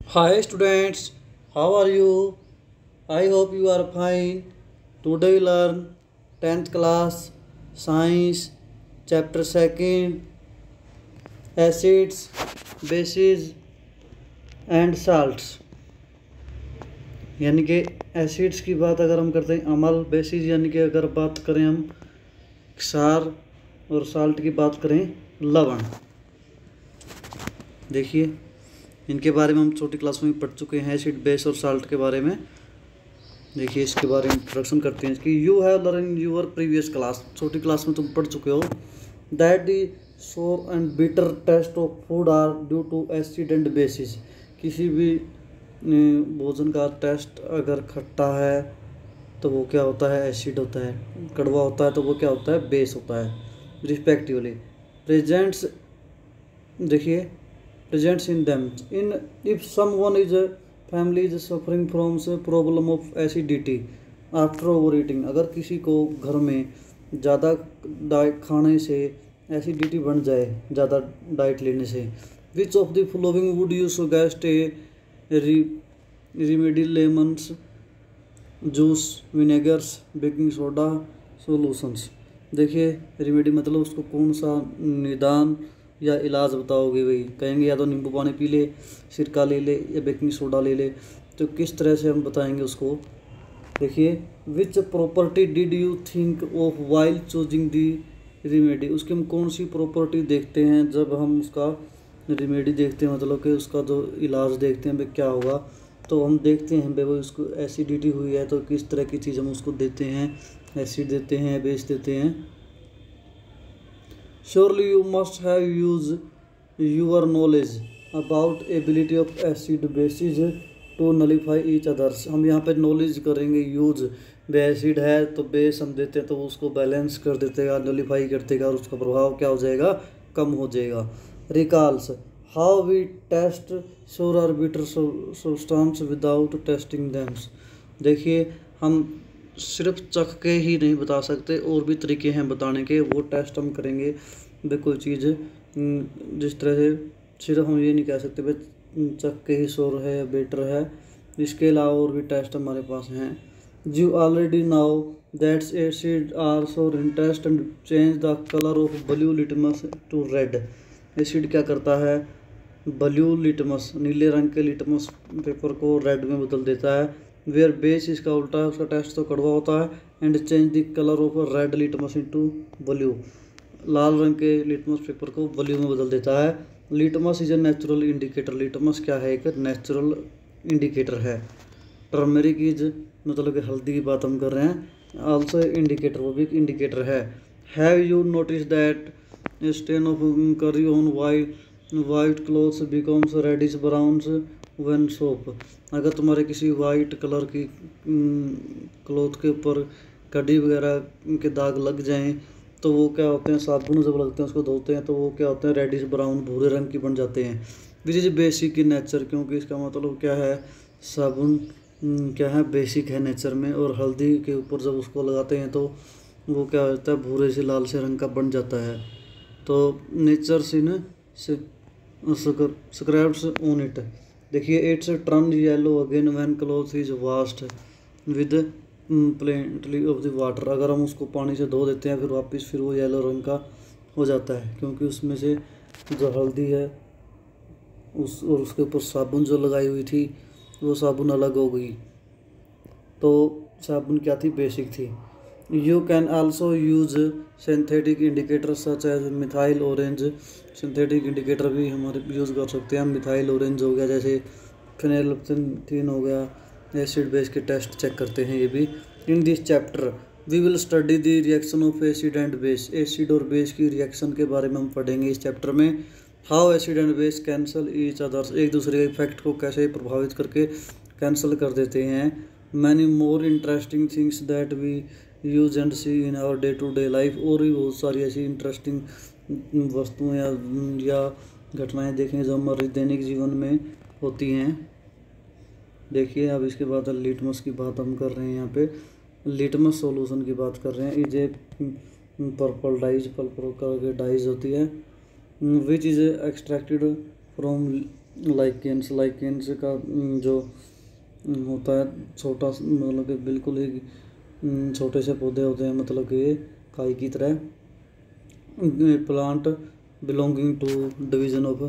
Hi students, how are you? I hope you are fine. Today we learn 10th class science chapter 2nd acids, bases and salts। यानी कि acids की बात अगर हम करते हैं अम्ल, बेसिस यानी कि अगर बात करें हम क्षार और साल्ट की बात करें लवण। देखिए इनके बारे में हम छोटी क्लास में पढ़ चुके हैं, एसिड बेस और साल्ट के बारे में। देखिए इसके बारे में इंट्रोडक्शन करते हैं कि you have learn in your previous class, छोटी क्लास में तुम पढ़ चुके हो that the sour and bitter taste of food are due to acid and bases. किसी भी भोजन का टेस्ट अगर खट्टा है तो वो क्या होता है, एसिड होता है, कड़वा होता है तो वो क्या होता है, बेस होता है रिस्पेक्टिवली। प्रेजेंट्स, देखिए presents in them in if someone is a family is suffering from से problem of acidity after overeating. अगर किसी को घर में ज़्यादा डाइट खाने से एसिडिटी बन जाए, ज़्यादा डाइट लेने से, which of the following would you suggest a remedy? Lemons juice, vinegars, baking soda, solutions. देखिए रेमेडी मतलब उसको कौन सा निदान या इलाज बताओगे भाई, कहेंगे या तो नींबू पानी पी ले, सिरका ले ले या बेकिंग सोडा ले ले, तो किस तरह से हम बताएंगे उसको। देखिए which property did you think of while choosing the remedy? उसकी हम कौन सी प्रॉपर्टी देखते हैं जब हम उसका रेमेडी देखते हैं, मतलब कि उसका जो इलाज देखते हैं भाई क्या होगा, तो हम देखते हैं भाई वो उसको एसिडिटी हुई है तो किस तरह की चीज़ हम उसको देते हैं, एसिड देते हैं, बेस देते हैं। Surely you must have used your knowledge about ability of acid bases to nullify each others। हम यहाँ पे नॉलेज करेंगे यूज, बे एसिड है तो बेस हम देते हैं तो उसको बैलेंस कर देगा, नलिफाई कर देगा और उसका प्रभाव क्या हो जाएगा, कम हो जाएगा। Recalls how we taste sour और bitter substance without tasting them. देखिए हम सिर्फ चख के ही नहीं बता सकते, और भी तरीके हैं बताने के, वो टेस्ट हम करेंगे भाई कोई चीज़ जिस तरह से सिर्फ हम ये नहीं कह सकते भाई चख के ही श्योर है या बेटर है, इसके अलावा और भी टेस्ट हमारे पास हैं। You already know that's acid are sour in taste and change the colour of blue litmus to red. Acid क्या करता है, ब्लू लिटमस नीले रंग के लिटमस पेपर को रेड में बदल देता है। वेयर बेस इसका उल्टा है, उसका टेस्ट तो कड़वा होता है। And change the colour of red litmus into blue, लाल रंग के लिटमस पेपर को ब्लू में बदल देता है। Litmus is a natural indicator, litmus क्या है, एक नेचुरल इंडिकेटर है। टर्मरिक इज मतलब कि हल्दी की बात हम कर रहे हैं, आल्सो इंडिकेटर, वो भी एक इंडिकेटर है। Have you notice that stain of curry on white clothes becomes reddish browns when soap. अगर तुम्हारे किसी वाइट कलर की क्लॉथ के ऊपर कड़ी वगैरह के दाग लग जाएं तो वो क्या होते हैं, साबुन जब लगते हैं उसको धोते हैं तो वो क्या होते हैं, रेडिश ब्राउन भूरे रंग की बन जाते हैं। Which is basic in nature, क्योंकि इसका मतलब क्या है, साबुन क्या है, बेसिक है नेचर में, और हल्दी के ऊपर जब उसको लगाते हैं तो वो क्या होता है, भूरे से लाल से रंग का बन जाता है। तो nature sin scraps on it. देखिए it's turn yellow again when cloth is washed with plenty of the water. अगर हम उसको पानी से धो देते हैं फिर वो येलो रंग का हो जाता है, क्योंकि उसमें से जो हल्दी है और उसके ऊपर साबुन जो लगाई हुई थी वो साबुन अलग हो गई, तो साबुन क्या थी, बेसिक थी। You can also use synthetic indicator such as methyl orange. Synthetic indicator भी हमारे यूज़ कर सकते हैं हम, मिथाइल ऑरेंज हो गया, जैसे फिनाइलफथीन हो गया, एसिड बेस के टेस्ट चेक करते हैं ये भी। In this chapter we will study the reaction of acid and base. Acid और बेस की रिएक्शन के बारे में हम पढ़ेंगे इस चैप्टर में। How acid and base cancel each others, एक दूसरे के इफेक्ट को कैसे प्रभावित करके कैंसिल कर देते हैं। Many more interesting things that we use and see in our day to day life, और भी बहुत सारी ऐसी इंटरेस्टिंग वस्तुएँ या घटनाएँ देखेंगे जो हमारे दैनिक जीवन में होती हैं। देखिए अब इसके बाद लिटमस की बात हम कर रहे हैं, यहाँ पे लिटमस सॉल्यूशन की बात कर रहे हैं। Is a purple dyes, purple colour की डाइज होती है, which is extracted from lichens का जो होता है छोटा, मतलब कि बिल्कुल ही छोटे से पौधे होते हैं, मतलब कि ये काई की तरह। Plant belonging to division of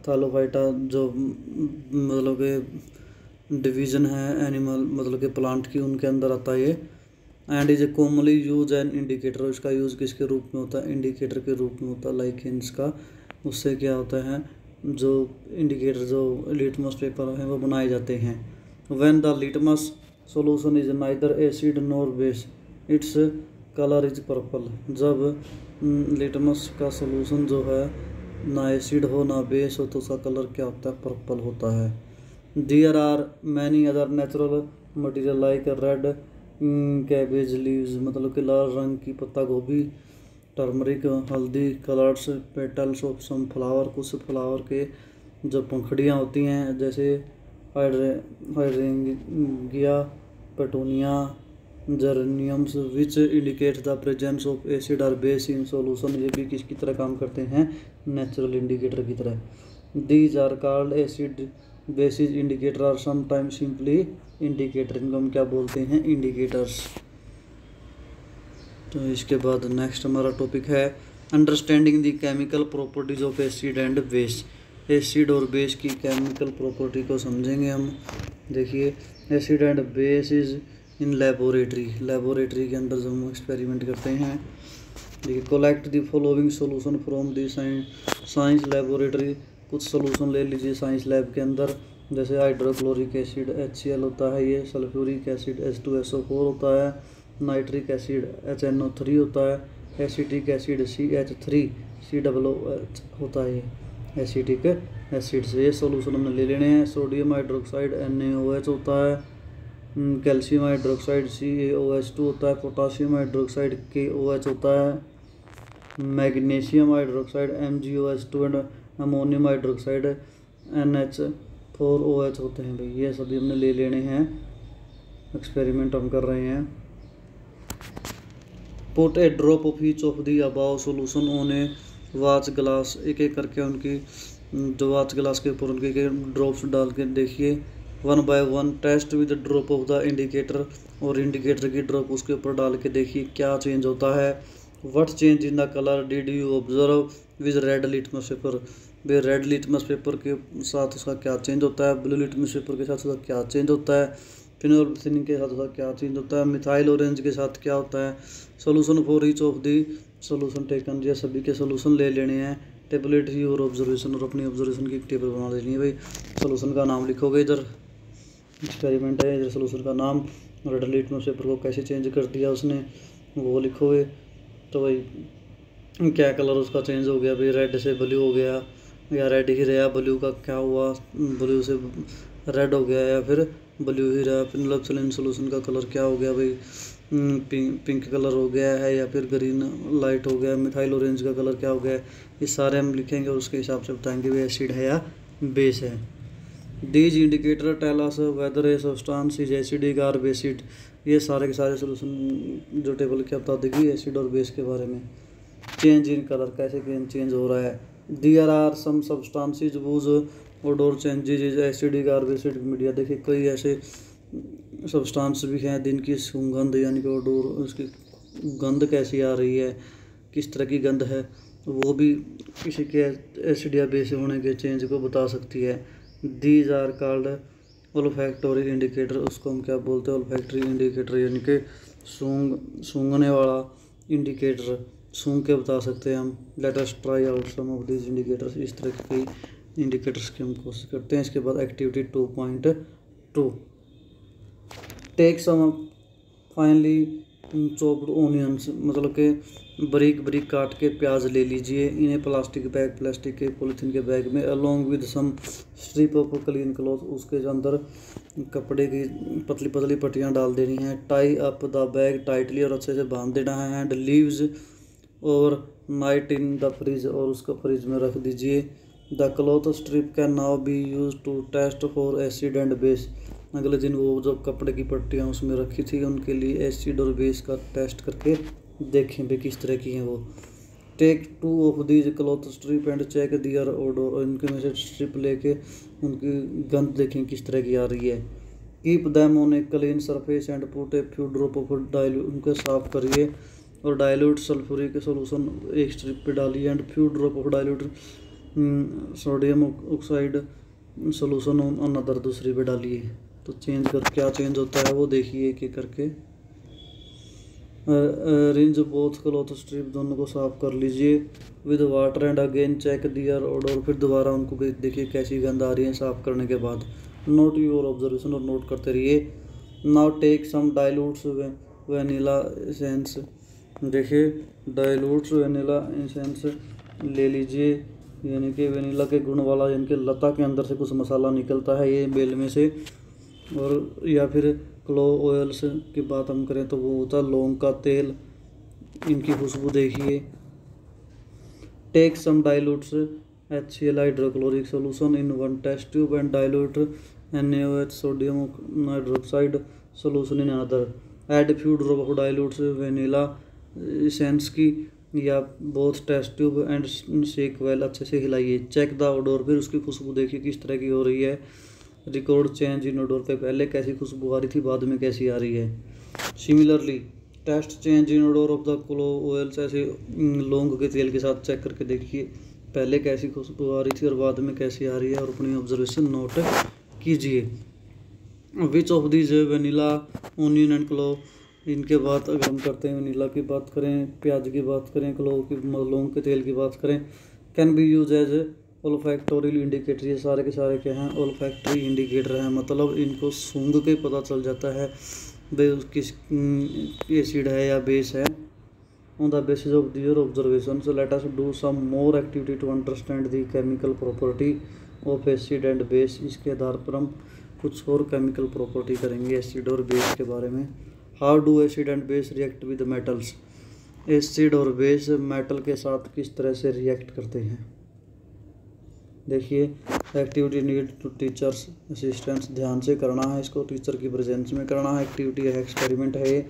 thallophyta, जो मतलब कि डिवीज़न है एनिमल, मतलब कि प्लांट की, उनके अंदर आता है ये। And is a commonly use an indicator, इसका यूज़ किसके रूप में होता है? इंडिकेटर के रूप में होता है लाइकेंस का। उससे क्या होता है, जो इंडिकेटर, जो लिटमस पेपर है वो बनाए जाते हैं। When the litmus solution is neither acid nor base its colour is purple, जब लिटमस का सॉल्यूशन जो है ना एसिड हो ना बेस हो तो उसका कलर क्या होता है? पर्पल होता है। There are many other natural material like red cabbage leaves, मतलब कि लाल रंग की पत्ता गोभी, टर्मरिक हल्दी, colours petals of some flower, कुछ फ्लावर के जो पंखुड़ियाँ होती हैं, जैसे hydrangea, petunia, geraniums, which indicate the presence of acid और बेस इन सॉल्यूशन। ये भी किसकी तरह काम करते हैं? नेचुरल इंडिकेटर की तरह। These are called acid bases indicator और समटाइम्स सिंपली इंडिकेटर, इनको हम क्या बोलते हैं? इंडिकेटर्स। तो इसके बाद नेक्स्ट हमारा टॉपिक है understanding the chemical properties of acid and base. Acid और बेस की केमिकल प्रॉपर्टी को समझेंगे हम। देखिए, acid and base is in laboratory के अंदर जब हम एक्सपेरिमेंट करते हैं। देखिए, collect the following solution from the science laboratory, कुछ सॉल्यूशन ले लीजिए साइंस लैब के अंदर, जैसे हाइड्रोक्लोरिक एसिड HCl होता है, ये सल्फ्यूरिक एसिड H2SO4 होता है, नाइट्रिक एसिड HNO3 होता है, एसिटिक एसिड CH3COOH होता है, ये एसिटिक एसिड से। ये सॉल्यूशन हमने ले लेने हैं। सोडियम हाइड्रोक्साइड NaOH होता है, कैल्शियम हाइड्रोक्साइड CaOH2 होता है, पोटाशियम हाइड्रोक्साइड KOH होता है, magnesium hydroxide MgOH2 and ammonium hydroxide NH4OH होते हैं। भाई ये सभी हमने ले लेने हैं, एक्सपेरिमेंट हम कर रहे हैं। Put A drop of each of the above solution on A watch glass, एक एक करके उनकी जो वाच ग्लास के ऊपर उनके ड्रॉप्स डाल के देखिए, 1 by 1 test with drop of the indicator, और इंडिकेटर की ड्रॉप उसके ऊपर डाल के देखिए क्या चेंज होता है। What change in the colour did you observe with red litmus paper, वे रेड लिटमस पेपर के साथ उसका क्या चेंज होता है, ब्लू लिटमस पेपर के साथ उसका क्या चेंज होता है, फिनोल्फिथिन के साथ उसका क्या चेंज होता है, मिथाइल ऑरेंज के साथ क्या होता है। Solution for each of the solution taken, ये सभी के सोल्यूशन ले लेने हैं। टेबलेट योर ऑब्जर्वेशन, और अपनी ऑब्जर्वेशन की एक टेबल बना लेनी है। भाई सोल्यूशन का नाम लिखोगे, इधर एक्सपेरिमेंट है, इधर सोल्यूशन का नाम, रेड लिटमस पेपर को कैसे चेंज कर दिया उसने वो लिखोगे। तो भाई क्या कलर उसका चेंज हो गया, भाई रेड से ब्लू हो गया, या रेड ही रहा, ब्लू का क्या हुआ, ब्लू से रेड हो गया, या फिर ब्लू ही रहा। फिनोल्फिथिन सोल्यूशन का कलर क्या हो गया, भाई पिंक कलर हो गया है, या फिर ग्रीन लाइट हो गया। मिथाइल ऑरेंज का कलर क्या हो गया, ये सारे हम लिखेंगे और उसके हिसाब से बताएंगे वे एसिड है या बेस है। These indicator tell us whether a substance is acidic और बेसिड, ये सारे के सारे सोल्यूशन जो टेबल क्या बता देगी एसिड और बेस के बारे में। चेंज इन कलर, कैसे चेंज हो रहा है। There are some substances whose odour changes is acidic और बेसिड मीडिया, देखिए कई ऐसे सब्सटेंस भी हैं जिनकी सुगंध यानी कि ओडोर, उसकी गंध कैसी आ रही है, किस तरह की गंध है, वो भी किसी के एसिड या बेस होने के चेंज को बता सकती है। दीज आर कॉल्ड ओल्फैक्टोरी इंडिकेटर, उसको हम क्या बोलते हैं? ओल्फैक्टरी इंडिकेटर, यानी कि सूंघने वाला इंडिकेटर, सूंघ के बता सकते हैं हम। Let us try out some of these indicators, इस तरह के इंडिकेटर्स की हम कोशिश करते हैं। इसके बाद activity 2.2, take some finely chopped onions, मतलब कि बारीक बारीक काट के प्याज ले लीजिए, इन्हें प्लास्टिक के पॉलीथीन के बैग में, along with some strip of clean cloth, उसके अंदर कपड़े की पतली पतली पट्टियाँ डाल देनी है। Tie up the bag tightly, और अच्छे से बांध देना है। And leaves overnight in the fridge, और उसको फ्रिज में रख दीजिए। The cloth strip can now be use to test for acid and base, अगले दिन वो जो कपड़े की पट्टियाँ उसमें रखी थी उनके लिए एसिड और बेस का टेस्ट करके देखें भी किस तरह की हैं वो। Take 2 off these cloth strip and check their odour, इनके में से स्ट्रिप लेके उनकी गंध देखें किस तरह की आ रही है। Keep them on a clean surface and put a few drop of dilute, उनको साफ करिए और डाइल्यूट सल्फ्यूरिक सोल्यूशन एक स्ट्रिप पे डालिए and few drop of dilute sodium oxide solution on other दूसरी पे डालिए। तो चेंज कर क्या चेंज होता है वो देखिए एक एक करके। रिंज बोथ क्लॉथ स्ट्रिप, दोनों को साफ कर लीजिए with water and again check their odour, फिर दोबारा उनको देखिए कैसी गंध आ रही है साफ करने के बाद। नोट योर ऑब्जर्वेशन, और नोट करते रहिए। Now take some dilutes vanilla essence, देखिए डाइल्यूट्स वनीला एसेंस ले लीजिए, यानी कि वनीला के गुण वाला, यानी कि लता के अंदर से कुछ मसाला निकलता है ये बेल में से। और या फिर क्लोव ऑयल्स की बात हम करें तो वो होता है लौंग का तेल, इनकी खुशबू देखिए। Take some dilutes HCl hydrochloric solution in 1 test tube and dilute NaOH sodium hydroxide solution in another, add few drop of dilutes vanilla essence की या both test tube and shake well, अच्छे से हिलाइए। चेक द ओडोर, फिर उसकी खुशबू देखिए किस तरह की हो रही है। रिकॉर्ड चेंज इन ओडोर पे पहले कैसी खुशबू आ रही थी, बाद में कैसी आ रही है। Similarly taste change in odour of the clove oils, ऐसे लौंग के तेल के साथ चेक करके देखिए पहले कैसी खुशबू आ रही थी और बाद में कैसी आ रही है, और अपनी ऑब्जर्वेशन नोट कीजिए। Which of these vanilla onion and clove, इनके बाद अगर हम करते हैं वनीला की बात करें, प्याज की बात करें, क्लोव की लौंग के तेल की बात करें, can be use as olfactory indicator, ये सारे के सारे क्या हैं ओल्फैक्टरी इंडिकेटर हैं, मतलब इनको सूंघ के पता चल जाता है भाई किस एसिड है या बेस है। On the basis of their observation so let us do some more activity to understand the chemical property of acid and base, इसके आधार पर हम कुछ और केमिकल प्रॉपर्टी करेंगे एसिड और बेस के बारे में। How do acid and base react with metals, acid और बेस मेटल के साथ किस तरह से रिएक्ट करते हैं। देखिए activity need to teachers assistance, ध्यान से करना है इसको, टीचर की प्रेजेंस में करना है। एक्टिविटी है, एक्सपेरिमेंट है ये।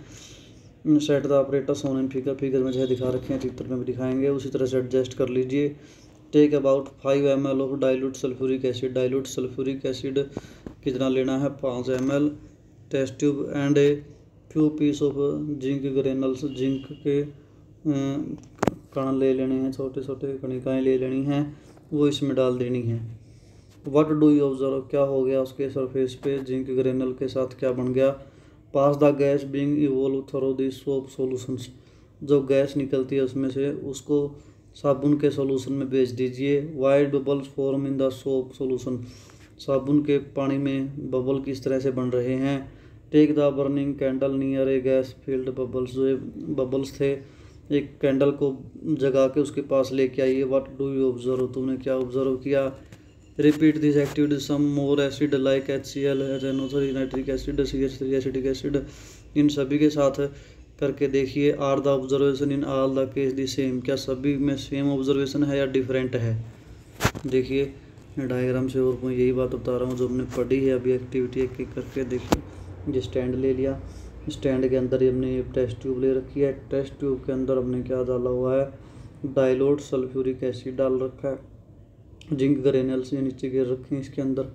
Set the operators on in figure, figure में जो दिखा रखे हैं चित्र में भी दिखाएंगे, उसी तरह से एडजस्ट कर लीजिए। Take about 5 ml of dilute sulphuric acid, dilute sulphuric acid कितना लेना है 5 ml, test tube and a few piece of zinc granules, zinc के कण ले लेने हैं, छोटे छोटे कणिकाएँ ले लेनी हैं, वो इसमें डाल देनी है। व्हाट डू यू ऑब्जर्व, क्या हो गया उसके सरफेस पे जिंक ग्रेनल के साथ क्या बन गया। Pass the gas being evolve through the soap solutions, जो गैस निकलती है उसमें से उसको साबुन के सॉल्यूशन में भेज दीजिए। Wide bubbles form in the soap solution, साबुन के पानी में बबल किस तरह से बन रहे हैं। Take the burning candle near a gas filled bubbles, जो बबल्स थे एक कैंडल को जगा के उसके पास लेके आइए। व्हाट डू यू ऑब्जर्व, तुमने क्या ऑब्जर्व किया। Repeat this activity some more acid like HCl NO3 nitric acid CH3 acidic acid, इन सभी के साथ करके देखिए। Are the observation in all the case the same, क्या सभी में सेम ऑब्जर्वेशन है या डिफरेंट है। देखिए डायग्राम से, और मैं यही बात बता रहा हूँ जो हमने पढ़ी है अभी। एक्टिविटी एक एक करके देखिए। ये स्टैंड ले लिया, स्टैंड के अंदर हमने ये टेस्ट ट्यूब ले रखी है, टेस्ट ट्यूब के अंदर हमने क्या डाला हुआ है डाइल्यूट सल्फ्यूरिक एसिड डाल रखा है, जिंक ग्रेनल्स ये नीचे गिर रखे हैं इसके अंदर,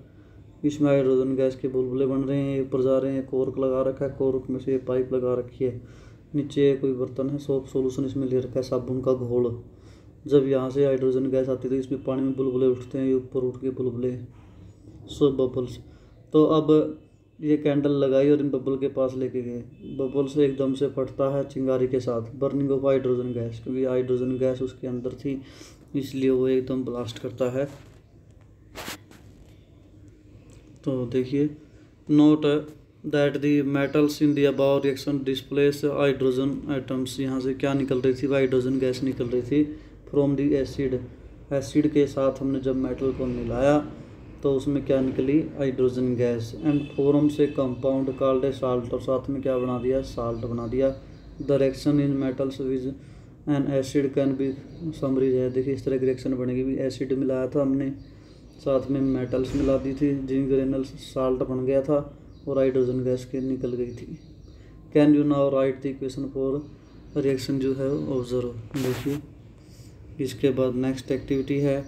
इसमें हाइड्रोजन गैस के बुलबुले बन रहे हैं, ऊपर जा रहे हैं, कॉर्क लगा रखा है, कॉर्क में से ये पाइप लगा रखी है, नीचे कोई बर्तन है, सोप सॉल्यूशन इसमें ले रखा है, साबुन का घोल। जब यहाँ से हाइड्रोजन गैस आती है तो इसमें पानी में बुलबुले उठते हैं, ये ऊपर उठ के बुलबुले सो बबल्स। तो अब ये कैंडल लगाई और इन बबल के पास लेके गए, बबल से एकदम से फटता है चिंगारी के साथ, बर्निंग ऑफ हाइड्रोजन गैस, क्योंकि हाइड्रोजन गैस उसके अंदर थी इसलिए वो एकदम ब्लास्ट करता है। तो देखिए note that the metals in the above reaction displace hydrogen atoms, यहाँ से क्या निकल रही थी, हाइड्रोजन गैस निकल रही थी फ्रॉम द एसिड, एसिड के साथ हमने जब मेटल को मिलाया तो उसमें क्या निकली हाइड्रोजन गैस, एंड फॉर्म से कंपाउंड कॉल्ड ए साल्ट, और साथ में क्या बना दिया साल्ट बना दिया। The reaction in metals with N acid can be summaries है, देखिए इस तरह की रिएक्शन बनेगी भी, एसिड मिलाया था हमने, साथ में मेटल्स मिला दी थी, जिंक ग्रेनल्स, साल्ट बन गया था और हाइड्रोजन गैस के निकल गई थी। Can you now write the equation for reaction जो है ऑब्जर्व। देखिए इसके बाद नेक्स्ट एक्टिविटी है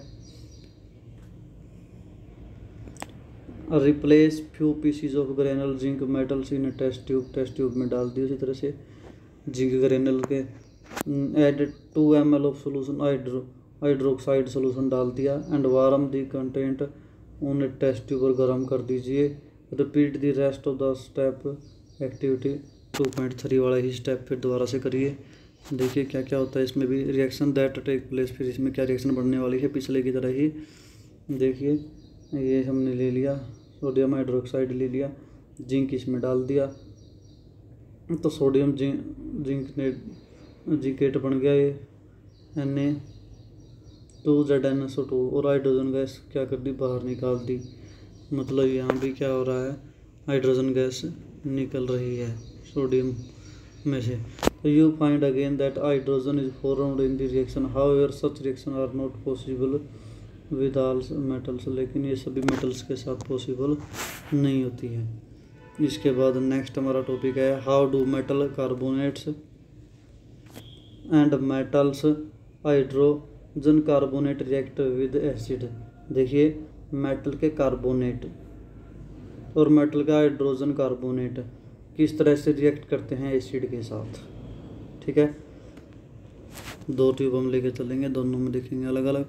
replace few pieces of granule zinc metals in test tube में डाल दी उसी तरह से जिंक ग्रेनल के। Add 2 ml of solution hydroxide solution डाल दिया and warm the content on test tube और गर्म कर दीजिए। Repeat the rest of the step activity 2.3 वाला ही स्टेप फिर दोबारा से करिए। देखिए क्या क्या होता है इसमें भी रिएक्शन दैट टेक प्लेस, फिर इसमें क्या रिएक्शन बढ़ने वाली है पिछले की तरह ही। देखिए ये हमने ले लिया सोडियम हाइड्रोक्साइड ले लिया, जिंक इसमें डाल दिया तो सोडियम जिंकेट बन गया ये Na2ZnSO2 और हाइड्रोजन गैस क्या कर दी बाहर निकाल दी। मतलब यहाँ भी क्या हो रहा है हाइड्रोजन गैस निकल रही है सोडियम में से। तो you find again that hydrogen is formed in the reaction, however such reaction are not possible with all metals, लेकिन ये सभी मेटल्स के साथ पॉसिबल नहीं होती है। इसके बाद नेक्स्ट हमारा टॉपिक है how do metal carbonates and metals hydrogen carbonate react with acid. देखिए मेटल के कार्बोनेट और मेटल का हाइड्रोजन कार्बोनेट किस तरह से रिएक्ट करते हैं एसिड के साथ। ठीक है, 2 ट्यूब हम लेके चलेंगे, दोनों में देखेंगे अलग अलग।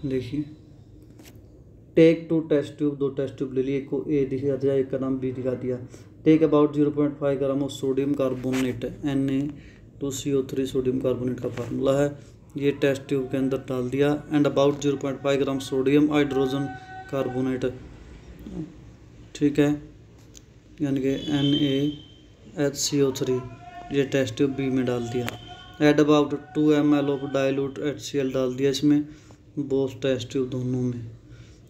देखिए take 2 test tube, 2 test tube ले लिए, एक को ए दिखा दिया एक का नाम बी दिखा दिया। Take about 0.5 gram of sodium carbonate Na2CO3 sodium carbonate का फार्मूला है, ये टेस्ट ट्यूब के अंदर डाल दिया and about 0.5 gram sodium hydrogen carbonate. ठीक है, यानी कि NaHCO3 ये टेस्ट ट्यूब बी में डाल दिया। Add about 2 ml of dilute HCl डाल दिया इसमें बोथ टेस्ट ट्यूब दोनों में।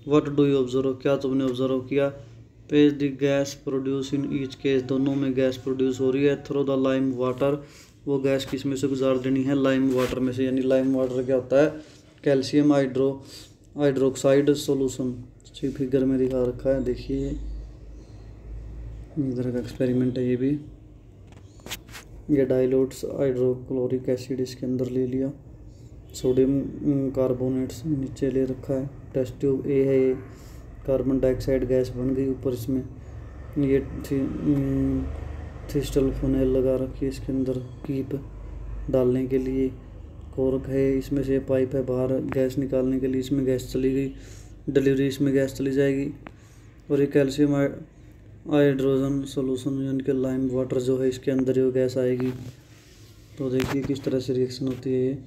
व्हाट डू यू ऑब्जर्व, क्या तुमने ऑब्जर्व किया। Page the gas produce in each case, दोनों में गैस प्रोड्यूस हो रही है। थ्रो द लाइम वाटर, वो गैस किस में से गुजार देनी है लाइम वाटर में से, यानी लाइम वाटर क्या होता है कैल्शियम हाइड्रोक्साइड सोल्यूशन, फिगर में दिखा रखा है। देखिए इधर का एक्सपेरिमेंट है ये भी। ये डाइल्यूट्स हाइड्रोक्लोरिक एसिड इसके अंदर ले लिया, सोडियम कार्बोनेट्स नीचे ले रखा है। टेस्ट ट्यूब ए है, ये कार्बन डाइऑक्साइड गैस बन गई ऊपर इसमें। ये थिस्टल्फोनेल लगा रखी है इसके अंदर कीप डालने के लिए। कोर्क है, इसमें से पाइप है बाहर गैस निकालने के लिए, इसमें गैस चली गई, डिलीवरी इसमें गैस चली जाएगी। और ये कैल्शियम हाइड्रोजन सोल्यूशन यानी कि लाइम वाटर जो है इसके अंदर ये गैस आएगी। तो देखिए किस तरह से रिएक्शन होती है ये।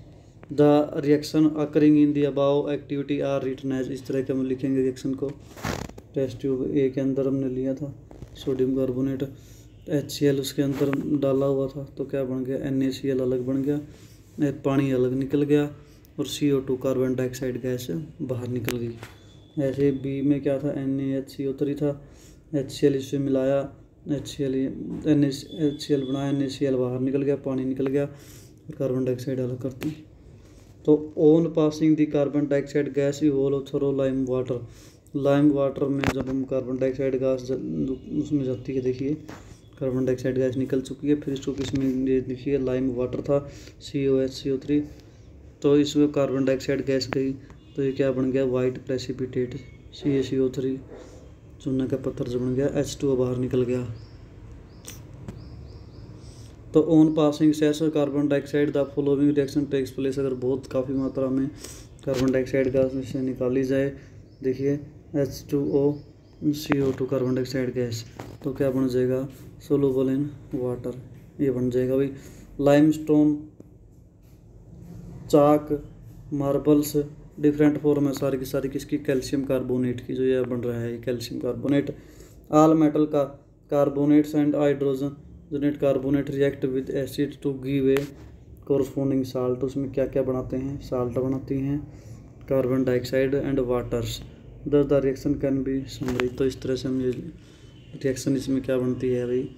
The reaction occurring in the above activity are written as, इस तरह के हम लिखेंगे रिएक्शन को। टेस्ट ट्यूब ए के अंदर हमने लिया था सोडियम कार्बोनेट, HCl उसके अंदर डाला हुआ था तो क्या बन गया NaCl अलग बन गया, पानी अलग निकल गया और CO2 कार्बन डाइऑक्साइड गैस बाहर निकल गई। ऐसे बी में क्या था NaHCO3 था, HCl इससे मिलाया, HCl बनाया, NaCl बाहर निकल गया, पानी निकल गया और कार्बन डाइऑक्साइड अलग करती। तो on passing the carbon dioxide gas evolve through lime water में जब हम कार्बन डाइऑक्साइड गैस उसमें जाती है, देखिए कार्बन डाइऑक्साइड गैस निकल चुकी है, फिर इसको किसमें ये देखिए लाइम वाटर था COHCO3, तो इसमें कार्बन डाइऑक्साइड गैस गई तो ये क्या बन गया वाइट प्रेसिपिटेट CaCO3 चूना का पत्थर जो बन गया, H2O बाहर निकल गया। तो on passing excess carbon dioxide the following reaction takes place, अगर बहुत काफ़ी मात्रा में कार्बन डाइऑक्साइड गैस से निकाली जाए, देखिए H2O CO2 carbon dioxide gas, तो क्या बन जाएगा सोलूबल इन वाटर, ये बन जाएगा भाई लाइमस्टोन, चाक, मार्बल्स, डिफरेंट फॉर्म है सारी की सारी किसकी कैल्शियम कार्बोनेट की, जो ये बन रहा है कैल्शियम कार्बोनेट। ऑल मेटल का कार्बोनेट्स एंड हाइड्रोजन जेनेट carbonate react with acid to give a corresponding salt, उसमें क्या क्या बनाते हैं साल्ट बनाती हैं carbon dioxide and waters. Thus the reaction can be summary, तो इस तरह से हम ये रिएक्शन इसमें क्या बनती है भाई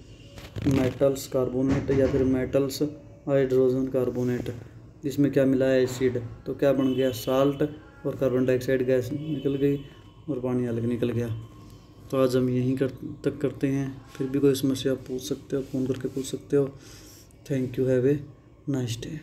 मेटल्स कार्बोनेट या फिर मेटल्स हाइड्रोजन कार्बोनेट, इसमें क्या मिला है एसिड, तो क्या बन गया साल्ट और कार्बन डाइऑक्साइड गैस निकल गई और पानी अलग निकल गया। तो आज हम यहीं तक करते हैं, फिर भी कोई समस्या आप पूछ सकते हो, फ़ोन करके पूछ सकते हो। Thank you, have a nice day.